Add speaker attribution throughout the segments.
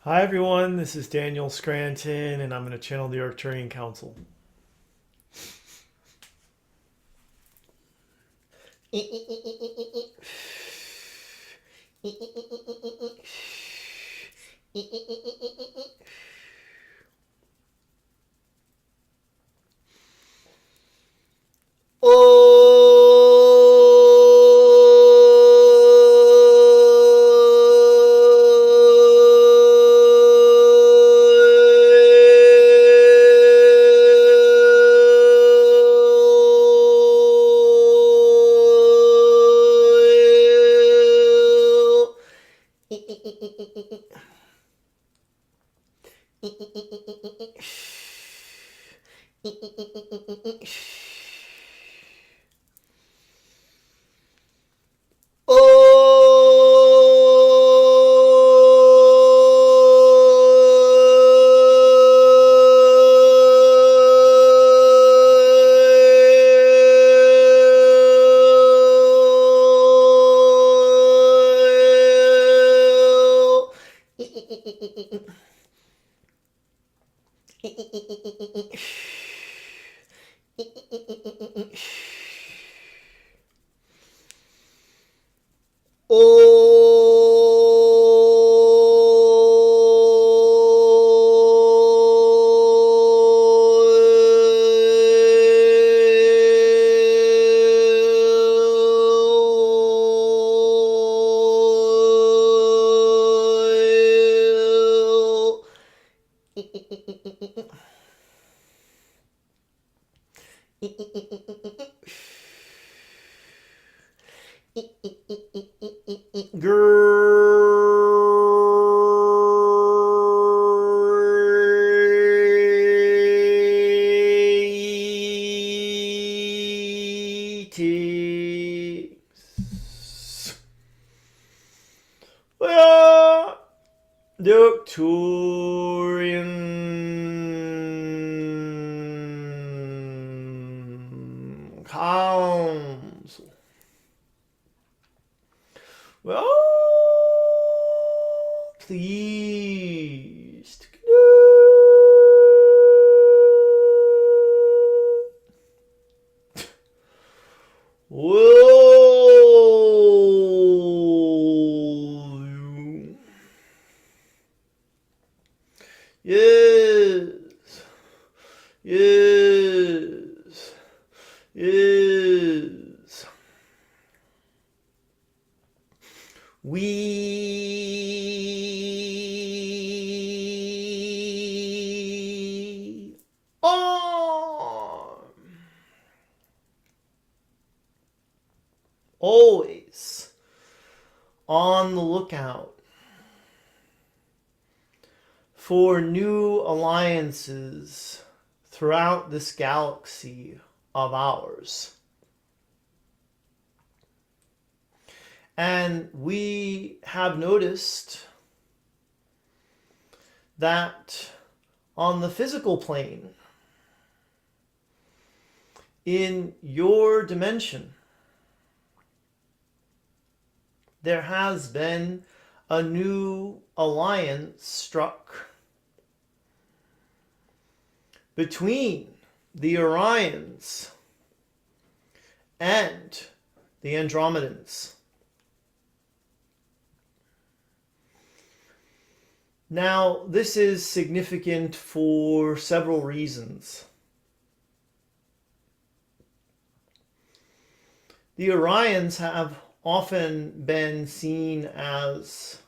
Speaker 1: Hi everyone, this is Daniel Scranton, and I'm going to channel the Arcturian Council. Greetings. We are the Arcturian Council. We are pleased to will yes, yes, yes. We are always on the lookout for new alliances throughout this galaxy of ours. And we have noticed that on the physical plane, in your dimension, there has been a new alliance struck between the Orions and the Andromedans. Now, this is significant for several reasons. The Orions have often been seen as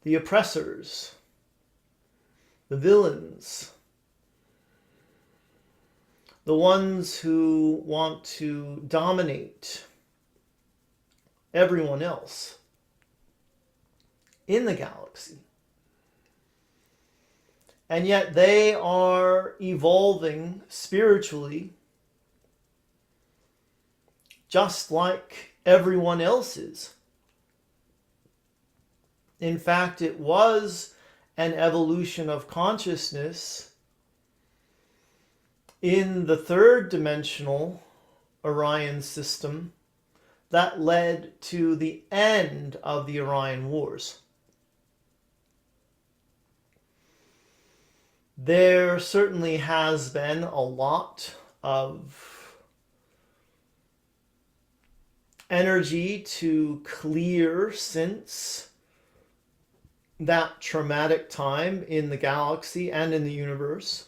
Speaker 1: the oppressors, the villains, the ones who want to dominate everyone else in the galaxy. And yet they are evolving spiritually just like everyone else is. In fact, it was an evolution of consciousness in the third dimensional Orion system that led to the end of the Orion Wars. There certainly has been a lot of energy to clear since that traumatic time in the galaxy and in the universe.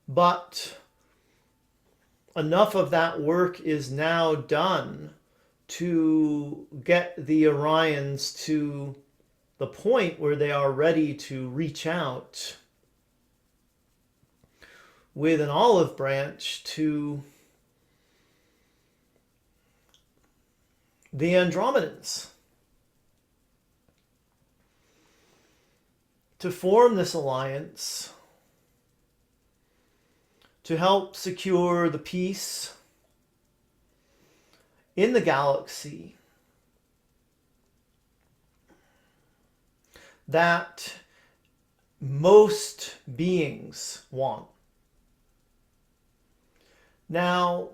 Speaker 1: But enough of that work is now done to get the Orions to the point where they are ready to reach out with an olive branch to the Andromedans, to form this alliance, to help secure the peace in the galaxy that most beings want. Now,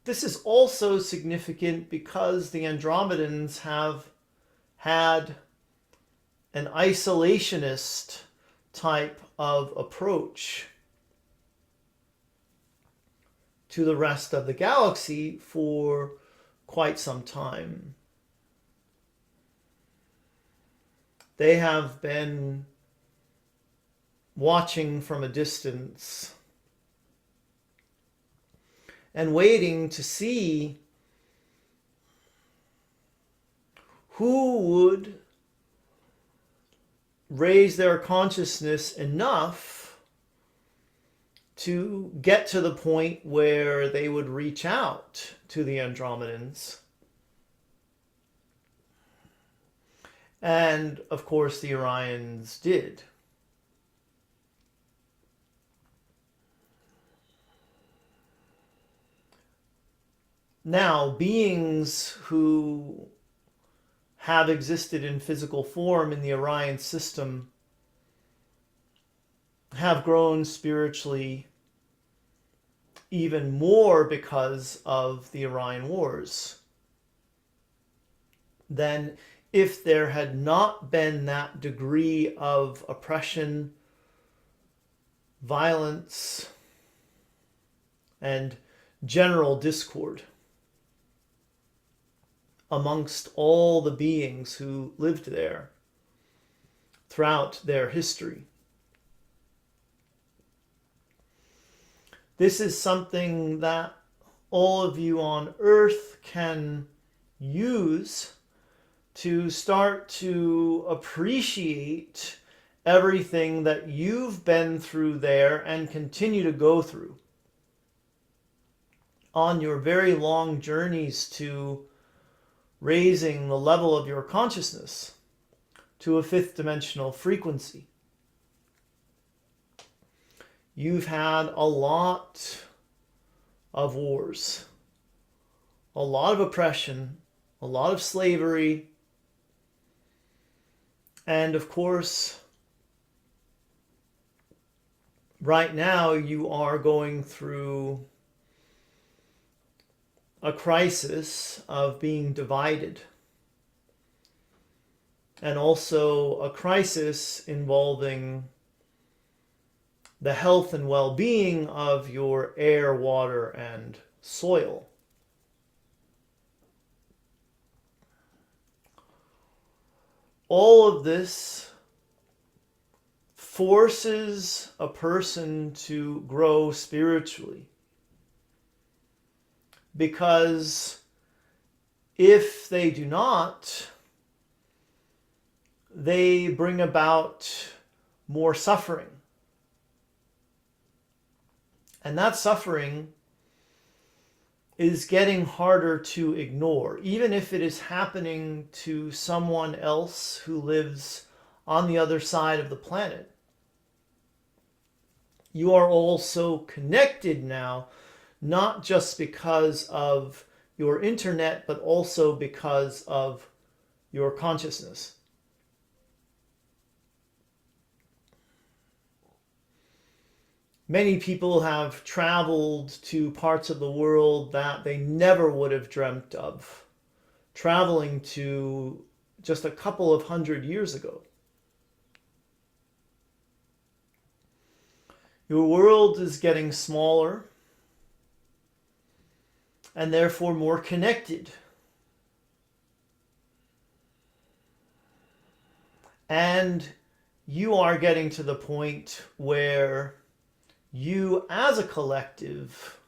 Speaker 1: this is also significant because the Andromedans have had an isolationist type of approach to the rest of the galaxy for quite some time. They have been watching from a distance and waiting to see who would raise their consciousness enough to get to the point where they would reach out to the Andromedans. And of course the Orions did. Now, beings who have existed in physical form in the Orion system have grown spiritually even more because of the Orion Wars than if there had not been that degree of oppression, violence, and general discord amongst all the beings who lived there throughout their history. This is something that all of you on Earth can use to start to appreciate everything that you've been through there and continue to go through on your very long journeys to raising the level of your consciousness to a fifth dimensional frequency. You've had a lot of wars, a lot of oppression, a lot of slavery, and of course, right now you are going through a crisis of being divided, and also a crisis involving the health and well-being of your air, water, and soil. All of this forces a person to grow spiritually. Because if they do not, they bring about more suffering. And that suffering is getting harder to ignore, even if it is happening to someone else who lives on the other side of the planet. You are also connected now, not just because of your internet, but also because of your consciousness. Many people have traveled to parts of the world that they never would have dreamt of traveling to just a couple of 100 years ago. Your world is getting smaller and therefore more connected. And you are getting to the point where you as a collective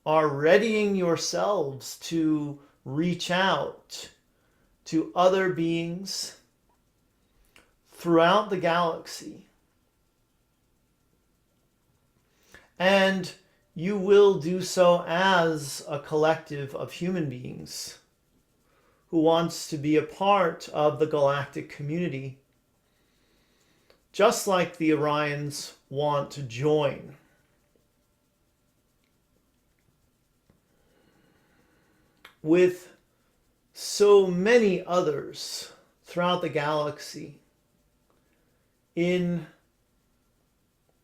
Speaker 1: are readying yourselves to reach out to other beings throughout the galaxy. And you will do so as a collective of human beings who wants to be a part of the galactic community, just like the Orions want to join. With so many others throughout the galaxy in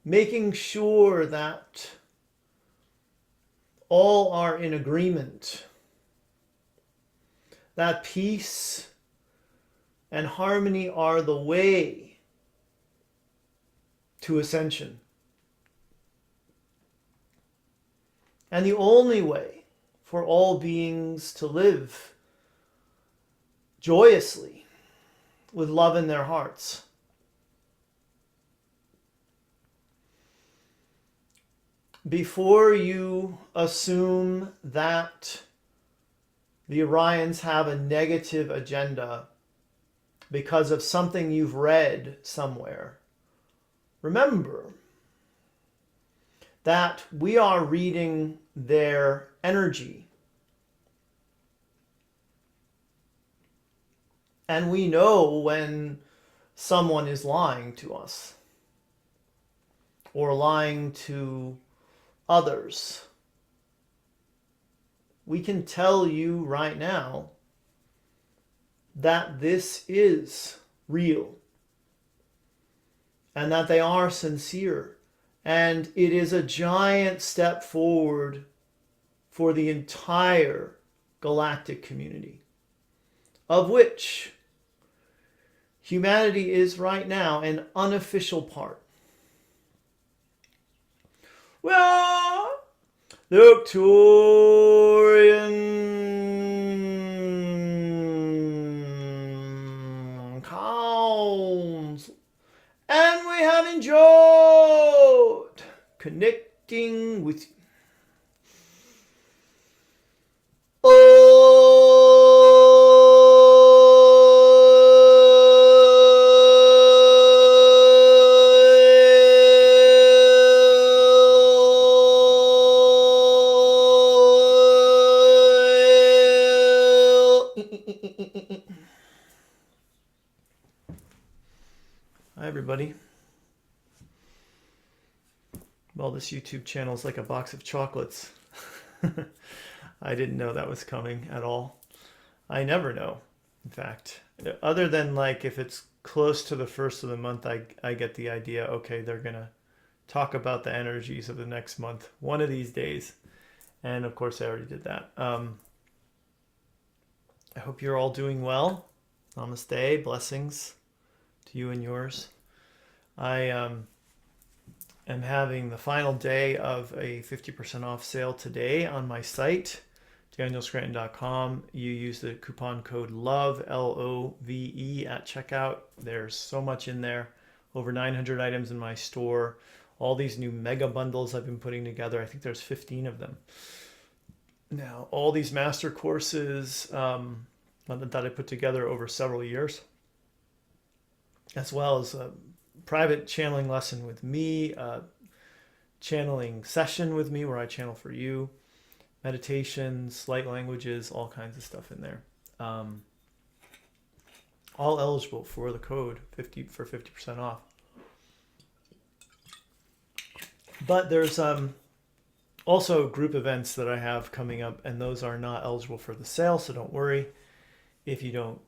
Speaker 1: making sure that all are in agreement, that peace and harmony are the way to ascension. And the only way for all beings to live joyously with love in their hearts. Before you assume that the Orions have a negative agenda because of something you've read somewhere, remember that we are reading their energy. And we know when someone is lying to us or lying to others. We can tell you right now that this is real and that they are sincere. And it is a giant step forward for the entire galactic community, of which humanity is right now an unofficial part. Well, the Arcturian Council, and we have enjoyed connecting with you. Hi everybody. Well, this YouTube channel is like a box of chocolates. I didn't know that was coming at all. I never know, in fact. Other than like if it's close to the first of the month, I get the idea, okay, they're going to talk about the energies of the next month one of these days. And of course, I already did that. I hope you're all doing well. Namaste, blessings to you and yours. I am having the final day of a 50% off sale today on my site, danielscranton.com. You use the coupon code LOVE, L-O-V-E, at checkout. There's so much in there. Over 900 items in my store. All these new mega bundles I've been putting together. I think there's 15 of them. Now, all these master courses that I put together over several years, as well as a private channeling lesson with me, a channeling session with me where I channel for you, meditations, light languages, all kinds of stuff in there. All eligible for the code 50% off. But there's also group events that I have coming up, and those are not eligible for the sale, so don't worry if you don't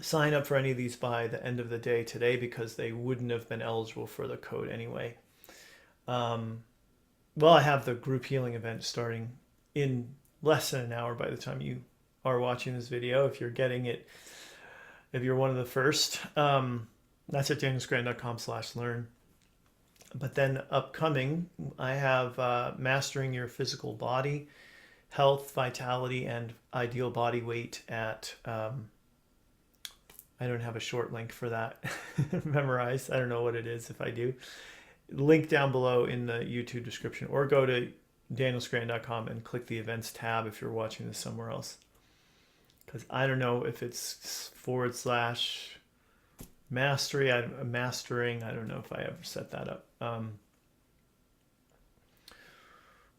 Speaker 1: sign up for any of these by the end of the day today, because they wouldn't have been eligible for the code anyway. Well, I have the group healing event starting in less than an hour by the time you are watching this video, if you're getting it, if you're one of the first. That's at danielscranton.com/learn. But then upcoming, I have Mastering Your Physical Body, Health, Vitality, and Ideal Body Weight at, I don't have a short link for that memorized. I don't know what it is if I do. Link down below in the YouTube description, or go to danielscranton.com and click the events tab if you're watching this somewhere else. Because I don't know if it's / mastery, mastering. I don't know if I ever set that up.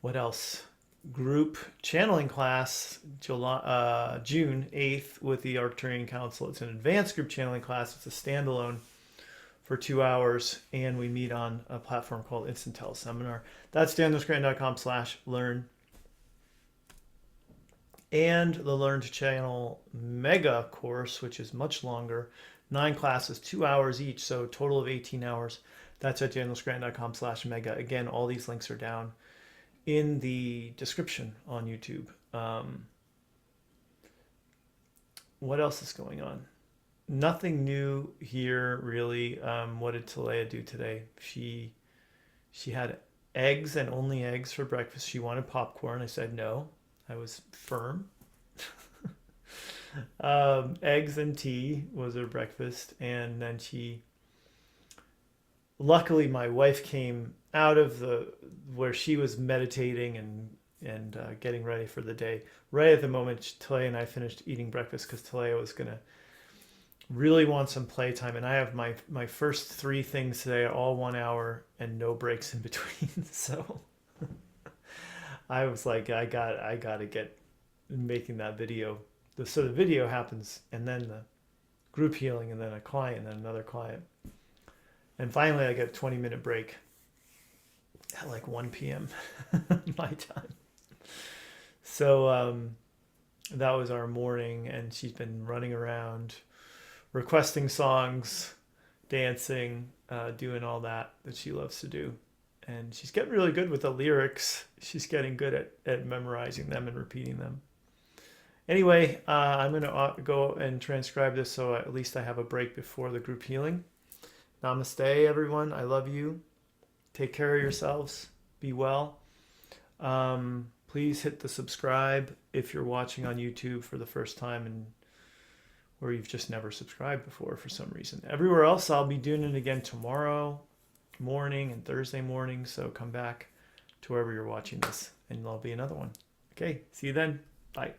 Speaker 1: What else? Group channeling class, June 8th with the Arcturian Council. It's an advanced group channeling class. It's a standalone for 2 hours, and we meet on a platform called Instant Teleseminar. That's danielscranton.com/learn. And the Learn to Channel Mega course, which is much longer, 9 classes, 2 hours each, so a total of 18 hours. That's at danielscranton.com/mega. Again, all these links are down in the description on YouTube. What else is going on? Nothing new here, really. What did Talea do today? She had eggs and only eggs for breakfast. She wanted popcorn. I said no. I was firm. Eggs and tea was her breakfast. And then luckily my wife came out of where she was meditating and getting ready for the day. Right at the moment, Talea and I finished eating breakfast, because Talea was going to really want some playtime. And I have my first 3 things today, all 1 hour and no breaks in between. So I was like, I got to get making that video. So the video happens, and then the group healing, and then a client, and then another client. And finally, I get a 20-minute break at like 1 p.m. my time. So that was our morning, and she's been running around, requesting songs, dancing, doing all that she loves to do. And she's getting really good with the lyrics. She's getting good at memorizing them and repeating them. Anyway, I'm going to go and transcribe this, so at least I have a break before the group healing. Namaste, everyone. I love you. Take care of yourselves. Be well. Please hit the subscribe if you're watching on YouTube for the first time, or you've just never subscribed before for some reason. Everywhere else, I'll be doing it again tomorrow morning and Thursday morning. So come back to wherever you're watching this, and there'll be another one. Okay, see you then. Bye.